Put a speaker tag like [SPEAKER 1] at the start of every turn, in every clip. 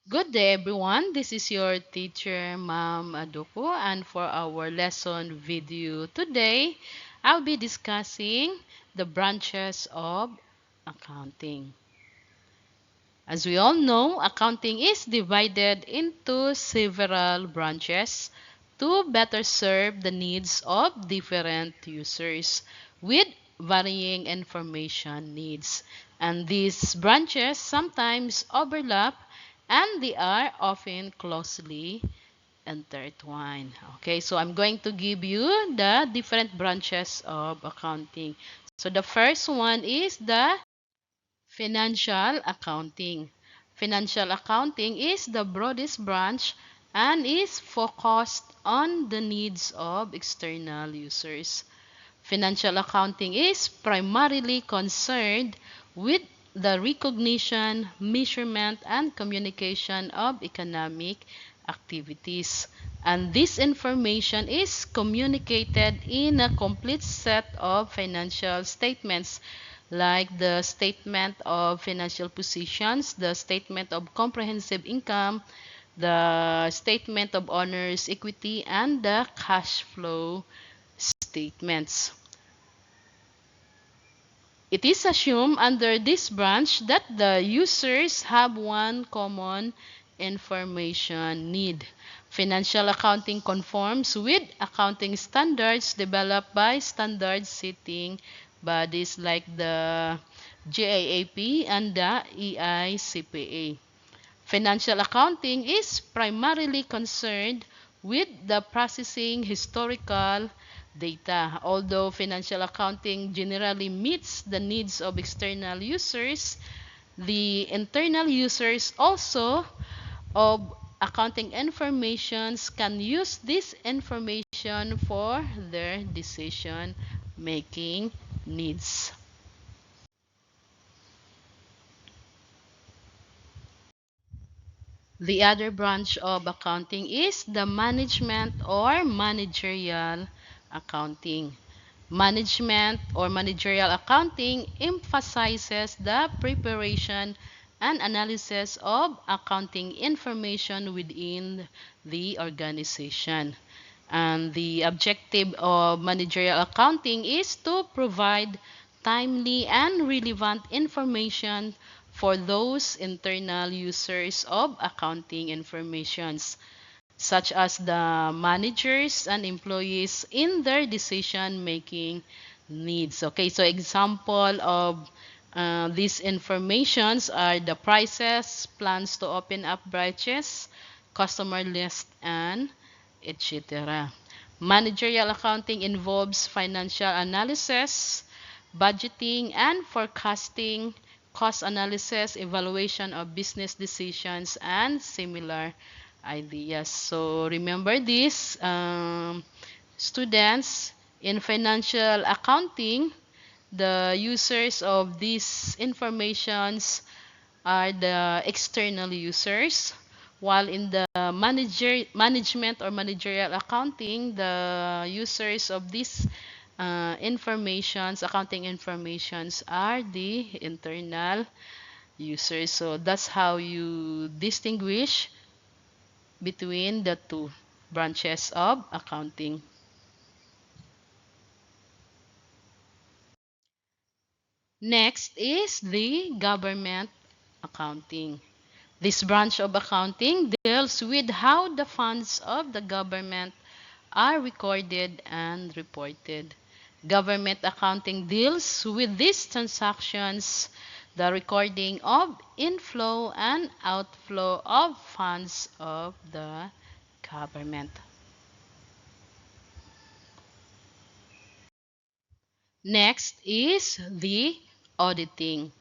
[SPEAKER 1] Good day, everyone. This is your teacher, Ma'am Aduko, and for our lesson video today, I'll be discussing the branches of accounting. As we all know, accounting is divided into several branches to better serve the needs of different users with varying information needs. And these branches sometimes overlap and they are often closely intertwined. Okay, so I'm going to give you the different branches of accounting. So the first one is the financial accounting. Financial accounting is the broadest branch and is focused on the needs of external users. Financial accounting is primarily concerned with the recognition, measurement, and communication of economic activities. And this information is communicated in a complete set of financial statements like the statement of financial positions, the statement of comprehensive income, the statement of owner's equity, and the cash flow statements. It is assumed under this branch that the users have one common information need. Financial accounting conforms with accounting standards developed by standard setting bodies like the GAAP and the EICPA. Financial accounting is primarily concerned with the processing historical data. Although financial accounting generally meets the needs of external users, the internal users also of accounting informations can use this information for their decision making needs. The other branch of accounting is the management or managerial accounting. Management or managerial accounting emphasizes the preparation and analysis of accounting information within the organization. And the objective of managerial accounting is to provide timely and relevant information for those internal users of accounting informations, such as the managers and employees in their decision-making needs. Okay, so example of these informations are the prices, plans to open up branches, customer list, and etc. Managerial accounting involves financial analysis, budgeting and forecasting, cost analysis, evaluation of business decisions, and similar ideas. So remember this, students, in financial accounting, the users of these informations are the external users, while in the management or managerial accounting, the users of these accounting informations, are the internal users. So that's how you distinguish between the two branches of accounting. Next is the government accounting. This branch of accounting deals with how the funds of the government are recorded and reported. Government accounting deals with these transactions, the recording of inflow and outflow of funds of the government. Next is the auditing.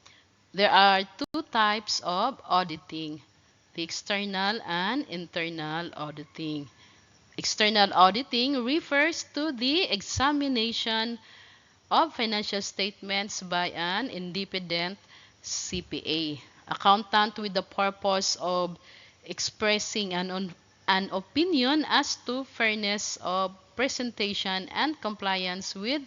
[SPEAKER 1] There are two types of auditing, the external and internal auditing. External auditing refers to the examination of financial statements by an independent CPA, accountant, with the purpose of expressing an opinion as to fairness of presentation and compliance with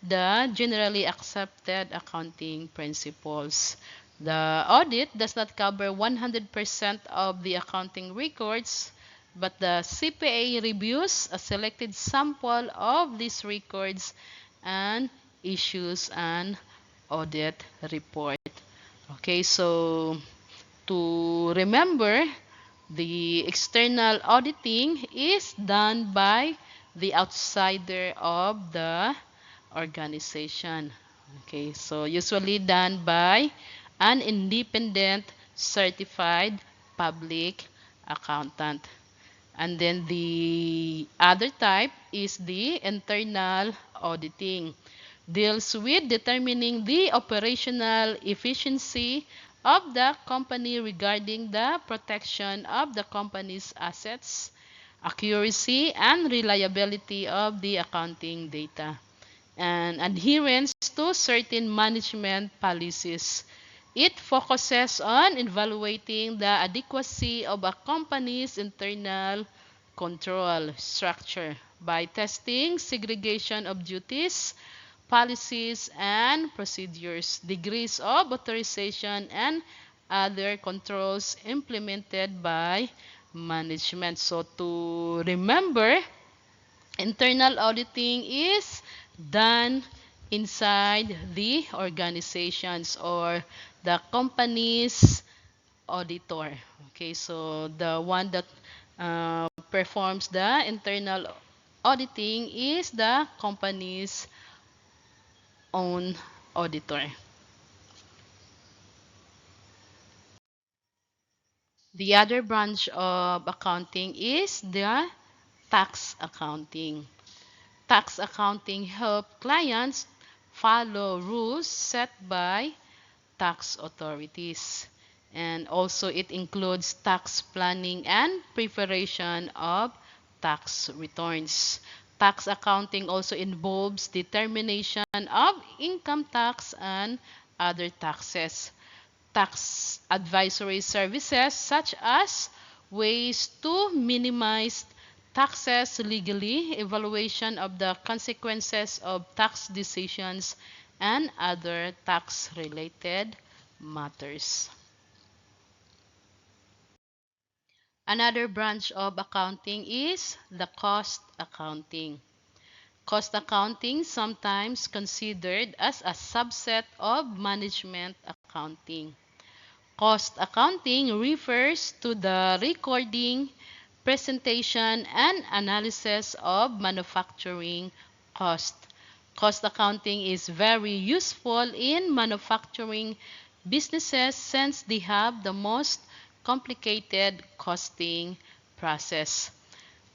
[SPEAKER 1] the generally accepted accounting principles. The audit does not cover 100% of the accounting records, but the CPA reviews a selected sample of these records and issues an audit report. Okay, so to remember, the external auditing is done by the outsider of the organization. Okay, so usually done by an independent certified public accountant. And then the other type is the internal auditing. Deals with determining the operational efficiency of the company regarding the protection of the company's assets, accuracy and reliability of the accounting data, and adherence to certain management policies. It focuses on evaluating the adequacy of a company's internal control structure by testing segregation of duties, policies, and procedures, degrees of authorization, and other controls implemented by management. So to remember, internal auditing is done inside the organizations or the company's auditor. Okay, so the one that performs the internal auditing is the company's own auditor. The other branch of accounting is the tax accounting. Tax accounting helps clients follow rules set by tax authorities. And also it includes tax planning and preparation of tax returns. Tax accounting also involves determination of income tax and other taxes. Tax advisory services such as ways to minimize taxes legally, evaluation of the consequences of tax decisions, and other tax-related matters. Another branch of accounting is the cost accounting. Cost accounting, sometimes considered as a subset of management accounting. Cost accounting refers to the recording, presentation, and analysis of manufacturing cost. Cost accounting is very useful in manufacturing businesses since they have the most complicated costing process.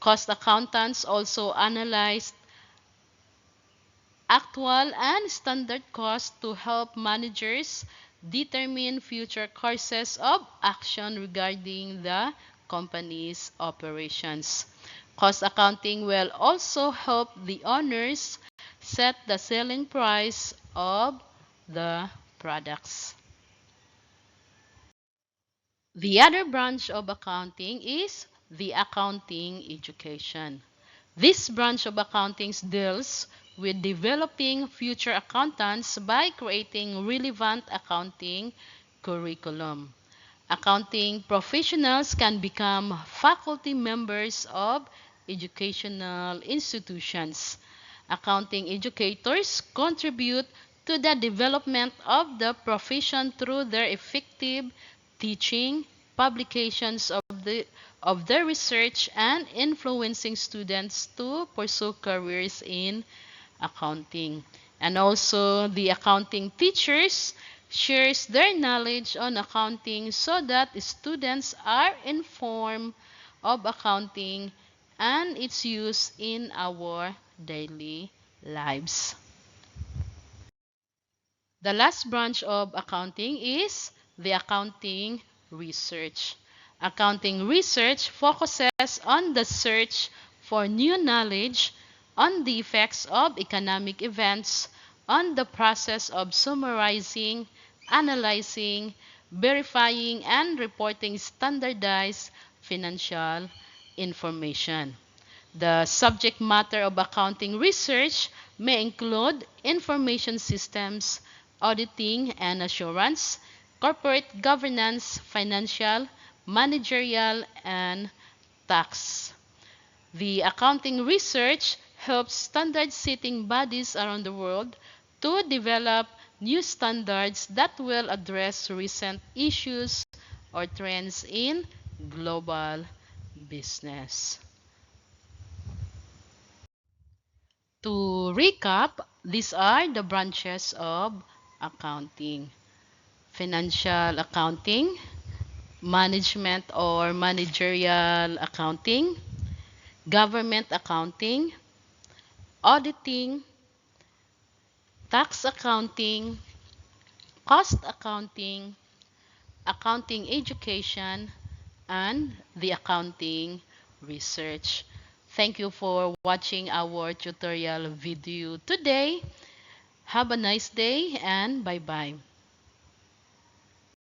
[SPEAKER 1] Cost accountants also analyze actual and standard costs to help managers determine future courses of action regarding the company's operations. Cost accounting will also help the owners set the selling price of the products. The other branch of accounting is the accounting education. This branch of accounting deals with developing future accountants by creating relevant accounting curriculum. Accounting professionals can become faculty members of educational institutions. Accounting educators contribute to the development of the profession through their effective teaching, publications of their research, and influencing students to pursue careers in accounting. And also, the accounting teachers shares their knowledge on accounting so that students are informed of accounting and its use in our daily lives. The last branch of accounting is the accounting research. Accounting research focuses on the search for new knowledge, on the effects of economic events, on the process of summarizing, analyzing, verifying, and reporting standardized financial information. The subject matter of accounting research may include information systems, auditing and assurance, corporate governance, financial, managerial, and tax. The accounting research helps standard-setting bodies around the world to develop new standards that will address recent issues or trends in global business. To recap, these are the branches of accounting: financial accounting, management or managerial accounting, government accounting, auditing, tax accounting, cost accounting, accounting education, and the accounting research. Thank you for watching our tutorial video today. Have a nice day and bye-bye.